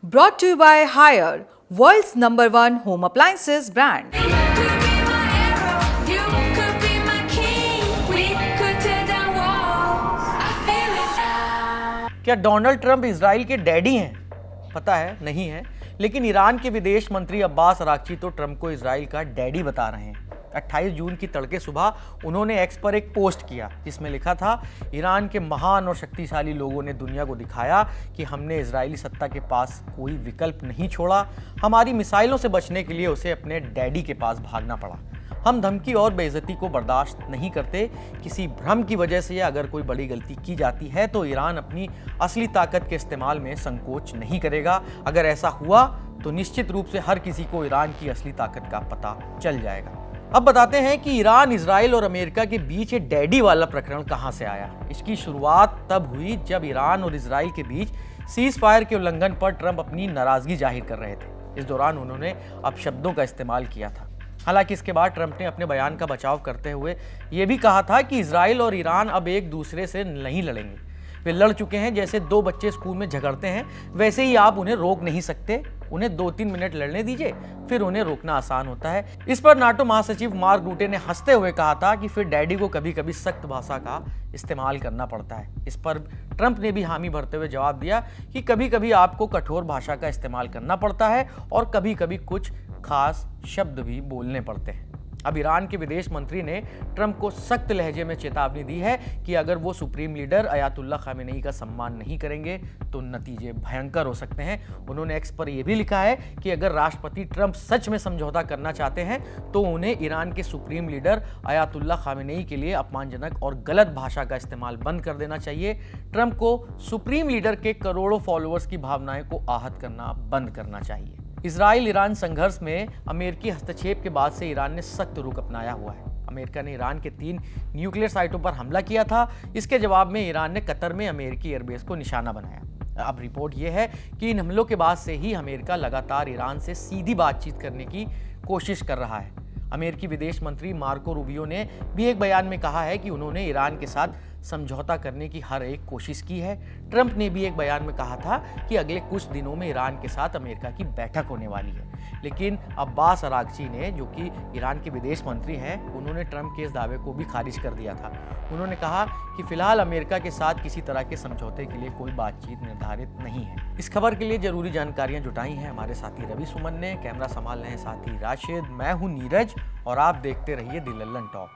Brought to you by Haier, world's number one home appliances brand. क्या Donald Trump Israel के daddy हैं? पता है नहीं है, लेकिन ईरान के विदेश मंत्री अब्बास अरागची तो ट्रंप को इजराइल का डैडी बता रहे हैं। 28 जून की तड़के सुबह उन्होंने एक्स पर एक पोस्ट किया जिसमें लिखा था, ईरान के महान और शक्तिशाली लोगों ने दुनिया को दिखाया कि हमने इजरायली सत्ता के पास कोई विकल्प नहीं छोड़ा। हमारी मिसाइलों से बचने के लिए उसे अपने डैडी के पास भागना पड़ा। हम धमकी और बेइज्जती को बर्दाश्त नहीं करते। किसी भ्रम की वजह से अगर कोई बड़ी गलती की जाती है तो ईरान अपनी असली ताकत के इस्तेमाल में संकोच नहीं करेगा। अगर ऐसा हुआ तो निश्चित रूप से हर किसी को ईरान की असली ताकत का पता चल जाएगा। अब बताते हैं कि ईरान, इजराइल और अमेरिका के बीच ये डैडी वाला प्रकरण कहां से आया। इसकी शुरुआत तब हुई जब ईरान और इजराइल के बीच सीज फायर के उल्लंघन पर ट्रंप अपनी नाराजगी जाहिर कर रहे थे। इस दौरान उन्होंने अपशब्दों का इस्तेमाल किया था। हालांकि इसके बाद ट्रंप ने अपने बयान का बचाव करते हुए ये भी कहा था कि इजराइल और ईरान अब एक दूसरे से नहीं लड़ेंगे। वे लड़ चुके हैं। जैसे दो बच्चे स्कूल में झगड़ते हैं वैसे ही आप उन्हें रोक नहीं सकते। उन्हें 2-3 मिनट लड़ने दीजिए, फिर उन्हें रोकना आसान होता है। इस पर नाटो महासचिव मार्क रूटे ने हंसते हुए कहा था कि फिर डैडी को कभी कभी सख्त भाषा का इस्तेमाल करना पड़ता है। इस पर ट्रंप ने भी हामी भरते हुए जवाब दिया कि कभी कभी आपको कठोर भाषा का इस्तेमाल करना पड़ता है और कभी कभी कुछ खास शब्द भी बोलने पड़ते हैं। अब ईरान के विदेश मंत्री ने ट्रंप को सख्त लहजे में चेतावनी दी है कि अगर वो सुप्रीम लीडर अयातुल्ला खामेनेई का सम्मान नहीं करेंगे तो नतीजे भयंकर हो सकते हैं। उन्होंने एक्स पर यह भी लिखा है कि अगर राष्ट्रपति ट्रंप सच में समझौता करना चाहते हैं तो उन्हें ईरान के सुप्रीम लीडर अयातुल्ला खामेनेई के लिए अपमानजनक और गलत भाषा का इस्तेमाल बंद कर देना चाहिए। ट्रंप को सुप्रीम लीडर के करोड़ों फॉलोअर्स की भावनाएं को आहत करना बंद करना चाहिए। इजराइल ईरान संघर्ष में अमेरिकी हस्तक्षेप के बाद से ईरान ने सख्त रुख अपनाया हुआ है। अमेरिका ने ईरान के 3 न्यूक्लियर साइटों पर हमला किया था। इसके जवाब में ईरान ने कतर में अमेरिकी एयरबेस को निशाना बनाया। अब रिपोर्ट यह है कि इन हमलों के बाद से ही अमेरिका लगातार ईरान से सीधी बातचीत करने की कोशिश कर रहा है। अमेरिकी विदेश मंत्री मार्को रूबियो ने भी एक बयान में कहा है कि उन्होंने ईरान के साथ समझौता करने की हर एक कोशिश की है। ट्रंप ने भी एक बयान में कहा था कि अगले कुछ दिनों में ईरान के साथ अमेरिका की बैठक होने वाली है। लेकिन अब्बास अरागची ने, जो कि ईरान के विदेश मंत्री हैं, उन्होंने ट्रंप के इस दावे को भी खारिज कर दिया था। उन्होंने कहा कि फिलहाल अमेरिका के साथ किसी तरह के समझौते के लिए कोई बातचीत निर्धारित नहीं है। इस खबर के लिए जरूरी जानकारियां जुटाई हैं हमारे साथी रवि सुमन ने। कैमरा संभाल रहे हैं साथी राशिद। मैं हूं नीरज और आप देखते रहिए दी लल्लन टॉक।